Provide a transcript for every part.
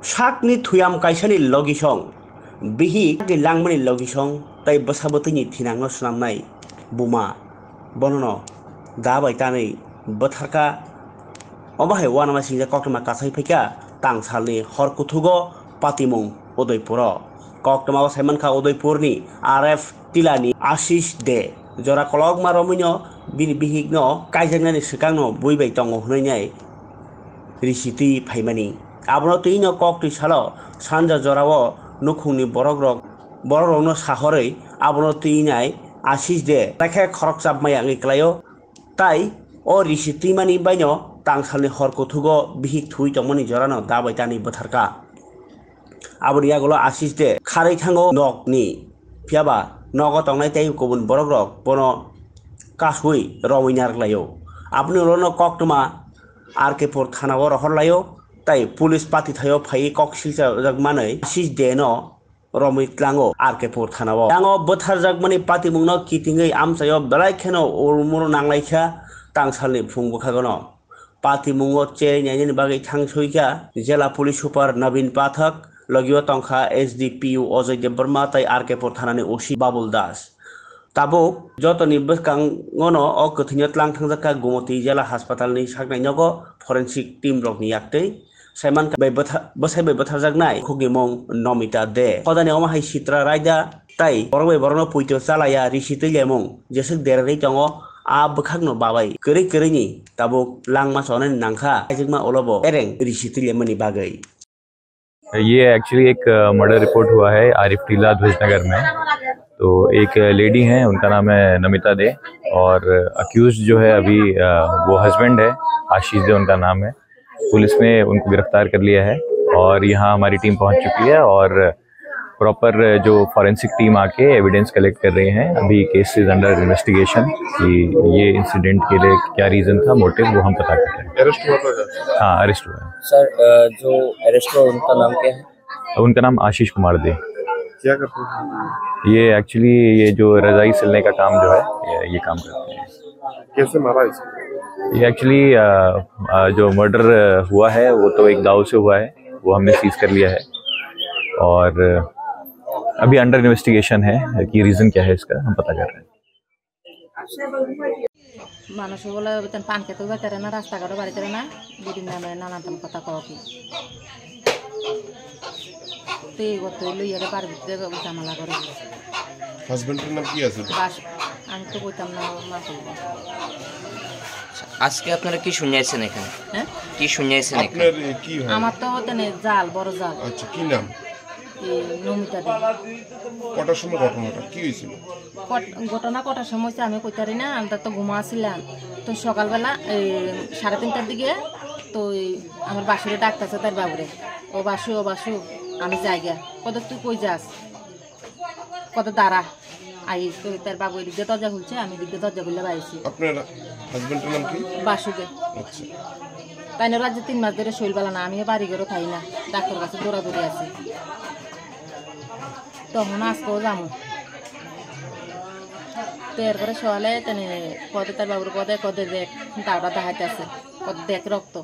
sakni thuyam kaisani logisong bihi langmani logisong tai basabotini thinangno snamnai buma bonono dabai tanai botharka obahe wanama singja koktama kasai phaika tangsalni horkuthugo patimung udaipuro koktama saimankha udaipurni RF tilani Ashish de jora kolog maromino bihigno kaijangnani sikangno buibai tongo hnainai risiti phaimani abro tino kokti salo sanja jorao nukhungni borokrokno sahorei abro tinai Ashish de lekha khorok chapmaya ngi klayo tai o risiti mani baino tangsalni horkuthugo bihig thui tongmani jorano dabai tani botharka aboni yagulo Ashish de kharei thango nokni phiaba nogo tongnai tei kubun borokrok bono kasui rominar layo abni rono koktuma RK4 thanao rohorlayo tai police pati thayo phai koksilsa jagmanai Ashish de no romit lango RK4 thanao lango bothar jagmani pati mungno kitingei amsayo belai kheno urmuro nanglaikha tangsalni phungbukagono pati mungo cherinyaini bagai thangsoika jela police super Navin Pathak logio tongkha SDPU Ojay Debarma tai RK4 thanani OC Babul Das tabuk jotoni bwskangono o kwthino tlang thangjaka Gumoti jela hospitalni saknainogo forensic team rokni yaktei saimanka bosaibai botharjaknai khugimong Nomita de kodani omahai Sitra Raida tai borno puito chalaya risitei lemong jesuk derei tongo a bkhakno babai kwrei ni tabuk langma sonani nangkha ajikma olobo ereng risitei lemani bagai ये actually एक murder report हुआ है आरिफ टीला ध्वजनगर में। तो एक lady हैं, उनका नाम है नमिता दे और अक्यूज जो है अभी वो हस्बैंड है, आशीष दे उनका नाम है। पुलिस ने उनको गिरफ्तार कर लिया है और यहाँ हमारी टीम पहुँच चुकी है और प्रॉपर जो फॉरेंसिक टीम आके एविडेंस कलेक्ट कर रहे हैं। अभी केस इज अंडर इन्वेस्टिगेशन कि ये इंसिडेंट के लिए क्या रीज़न था, मोटिव, वो हम पता कर रहे हैं। अरेस्ट हुआ था? हाँ, अरेस्ट हुआ है सर। जो अरेस्ट हुआ उनका नाम क्या है? उनका नाम आशीष कुमार दे। क्या करते हैं? ये एक्चुअली ये जो रजाई सिलने का काम जो है ये काम करते हैं। कैसे मारा इसको? ये एक्चुअली जो मर्डर हुआ है वो तो एक दाव से हुआ है, वो हमने सीज कर लिया है और अभी अंडर इन्वेस्टिगेशन है कि रीज़न क्या है इसका हम पता कर रहे हैं। মানুষ বলে পান খেতে যেতে না, রাস্তাঘাটে বাড়িতে না, বিভিন্ন নামে নানান কথা কও কি তো এই গত লইয়ারে পার ভিতরে ঝামেলা করে। হাজবেন্ডের নাম কি আছে? আমি তো কইতাম না মা কইব। আজকে আপনারা কি শুনিয়েছেন এখানে? হ্যাঁ, কি শুনিয়েছেন এখানে? আপনার কি হয়? আমার তো ওখানে জাল, বড় জাল। আচ্ছা, কি নাম? নমিতা দে। কটার সময় ঘটনাটা কি হয়েছিল? ঘটনা কটার সময় হচ্ছে আমি কইতারি না, আমরা তো ঘুমাছিলাম। তো সকালবেলা 3:30টার দিকে তো আমার বাসুরে ডাকতেছে তার বাবুরে, ও বাসু আমি যাই গা। কত তুই কই যাস? কত দাঁড়া আই। তো তার বাবু এদিকে দরজা খুলছে, আমি এদিকে দরজা খুললে বাইছি। আপনার হাজবেন্ডের নাম কি? বাসুদে। আচ্ছা, তাই না রাজ্যে 3 মাস ধরে শৈলবেলা না, আমিও বাড়ি ঘরও খাই না, ডাক্তার কাছে দৌড়াদৌড়ি আছি। তখন আজকেও যাবো। তো এরপরে সকালে পদে তার বাবুর কদে দেখ দাওটা দেখাইতে আছে, কত দেখ রক্ত,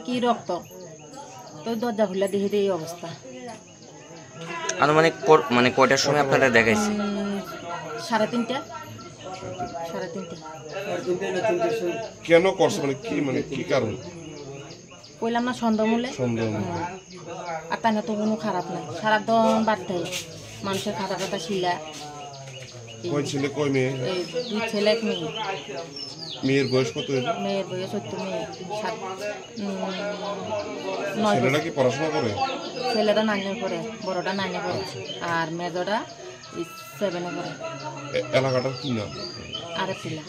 কি রক্ত। তো দরজা খুলে দেখি এই অবস্থা। আনুমানিক মানে কয়টার সময় আপনারা দেখাইছে? 3:30। কেন করছে মানে কি কারণ? কইলাম না সন্দেহ মূলে। আর তাই না তো কোনো খারাপ নাই, সারাদিন বাড়তে মানুষের খাতা খাতা শিলা। কয় ছেলে কয় মেয়ে? 2 ছেলে 1 মেয়ে। মেয়ের বয়স কত? মেয়ের বয়স 14, মেয়ে 7। ছেলেরা কি পড়াশোনা করে? ছেলেটা 9 করে, বড়টা 9 করে আর মেজোটা 7 করে। এলাকাটার কি নাম? আরিফ টিলা।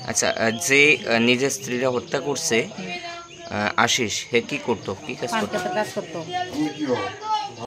আচ্ছা, যে নিজের স্ত্রীরা হত্যা করছে আশিস, হে কি করতো, কি কাজ করতো? কাজ করতো। আপনি কি হয়?